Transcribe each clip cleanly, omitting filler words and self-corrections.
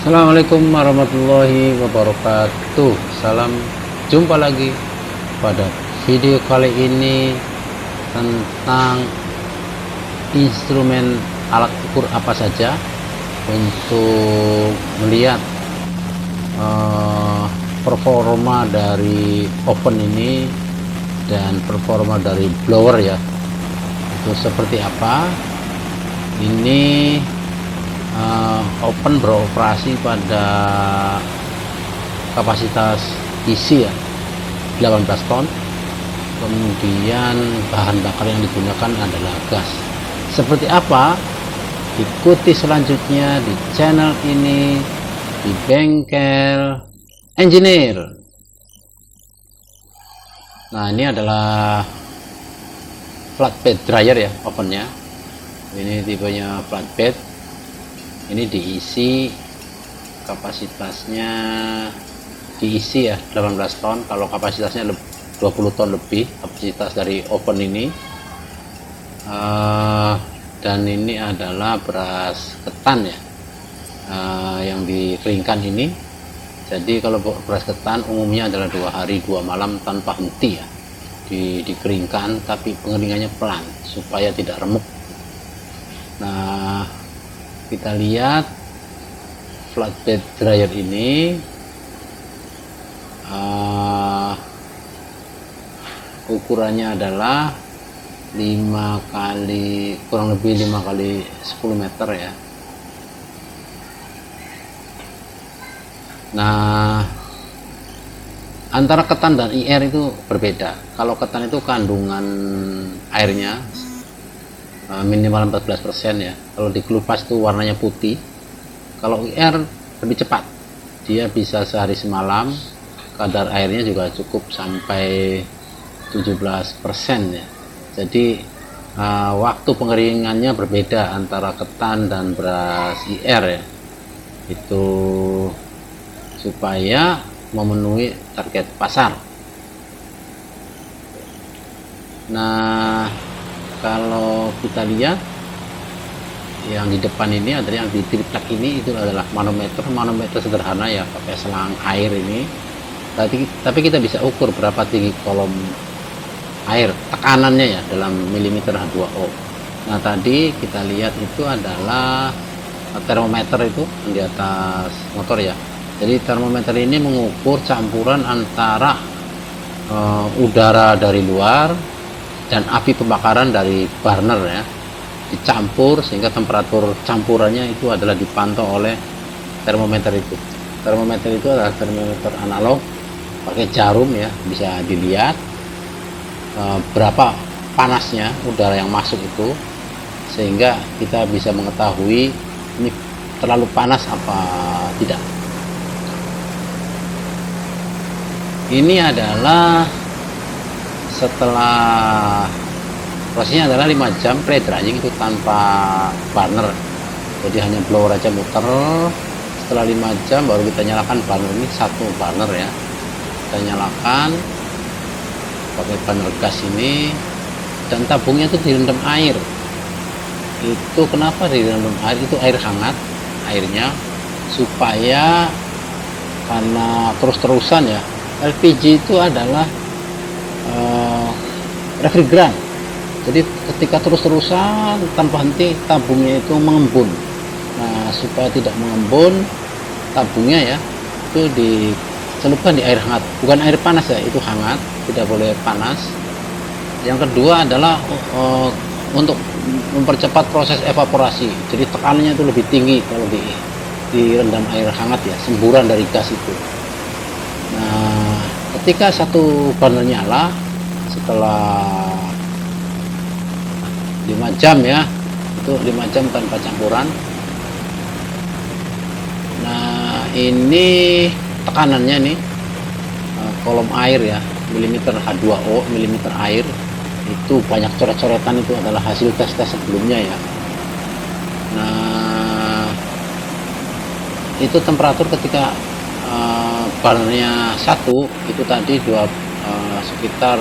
Assalamualaikum warahmatullahi wabarakatuh. Salam jumpa lagi pada video kali ini tentang instrumen alat ukur apa saja untuk melihat performa dari oven ini dan performa dari blower ya, itu seperti apa. Ini oven beroperasi pada kapasitas isi ya 18 ton, kemudian bahan bakar yang digunakan adalah gas. Seperti apa? Ikuti selanjutnya di channel ini di Bengkel Engineer. Nah, ini adalah flatbed dryer ya, ovennya. Ini tipenya flatbed. Ini diisi, kapasitasnya diisi ya 18 ton. Kalau kapasitasnya 20 ton lebih kapasitas dari oven ini. Dan ini adalah beras ketan ya, yang dikeringkan ini. Jadi kalau beras ketan umumnya adalah 2 hari 2 malam tanpa henti ya, dikeringkan, tapi pengeringannya pelan supaya tidak remuk. Nah, kita lihat flatbed dryer ini ukurannya adalah 5 kali, kurang lebih 5 kali 10 meter ya. Nah, antara ketan dan IR itu berbeda. Kalau ketan itu kandungan airnya minimal 14% ya. Kalau dikelupas itu warnanya putih. Kalau IR lebih cepat, dia bisa sehari semalam, kadar airnya juga cukup sampai 17% ya. Jadi waktu pengeringannya berbeda antara ketan dan beras IR ya. Itu supaya memenuhi target pasar. Nah, kalau kita lihat yang di depan ini adalah yang di triplek ini, itu adalah manometer sederhana ya, pakai selang air ini. Tapi kita bisa ukur berapa tinggi kolom air, tekanannya ya dalam milimeter H2O. Nah, tadi kita lihat itu adalah termometer itu di atas motor ya. Jadi termometer ini mengukur campuran antara udara dari luar dan api pembakaran dari burner ya, dicampur sehingga temperatur campurannya itu adalah dipantau oleh termometer itu. Termometer itu adalah termometer analog, pakai jarum ya, bisa dilihat berapa panasnya udara yang masuk itu, sehingga kita bisa mengetahui ini terlalu panas apa tidak. Ini adalah setelah prosesnya adalah 5 jam pre drying itu tanpa burner, jadi hanya blower aja muter. Setelah 5 jam baru kita nyalakan burner ini, satu burner ya, kita nyalakan pakai burner gas ini, dan tabungnya itu direndam air. Itu kenapa direndam air? Itu air hangat airnya, supaya karena terus-terusan ya, LPG itu adalah refrigeran. Jadi ketika terus-terusan tanpa henti, tabungnya itu mengembun. Nah, supaya tidak mengembun tabungnya ya, itu dicelupkan di air hangat, bukan air panas ya, itu hangat, tidak boleh panas. Yang kedua adalah untuk mempercepat proses evaporasi, jadi tekanannya itu lebih tinggi kalau direndam air hangat ya, semburan dari gas itu. Nah, ketika satu burner nyala setelah 5 jam ya, itu 5 jam tanpa campuran. Nah, ini tekanannya nih, kolom air ya, milimeter H2O, milimeter air, itu banyak coret-coretan, itu adalah hasil tes-tes sebelumnya ya. Nah, itu temperatur ketika burnernya satu itu tadi sekitar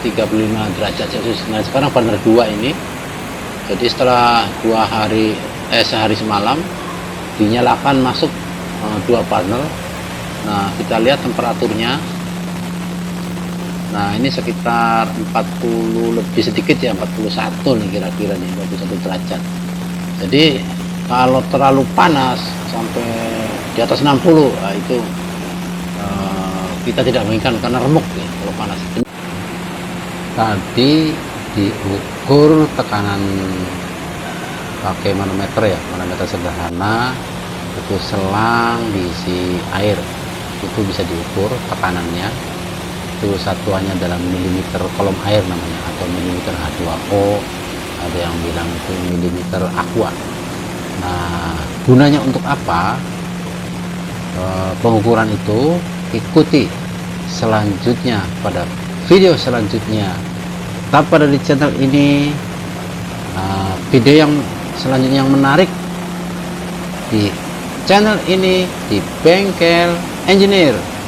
35 derajat Celcius. Nah, sekarang burner 2 ini, jadi setelah sehari semalam dinyalakan masuk dua panel. Nah, kita lihat temperaturnya. Nah, ini sekitar 40 lebih sedikit ya, 41 nih kira-kira nih, 41 derajat. Jadi kalau terlalu panas sampai di atas 60, nah itu kita tidak menginginkan karena remuk ya kalau panas. Tadi diukur tekanan pakai manometer ya, manometer sederhana, itu selang diisi air, itu bisa diukur tekanannya. Itu satuannya dalam milimeter kolom air namanya, atau milimeter H2O, ada yang bilang itu milimeter aqua. Nah, gunanya untuk apa pengukuran itu? Ikuti selanjutnya pada video selanjutnya. Tetap pada di channel ini. Video yang selanjutnya yang menarik di channel ini, di Bengkel Engineer.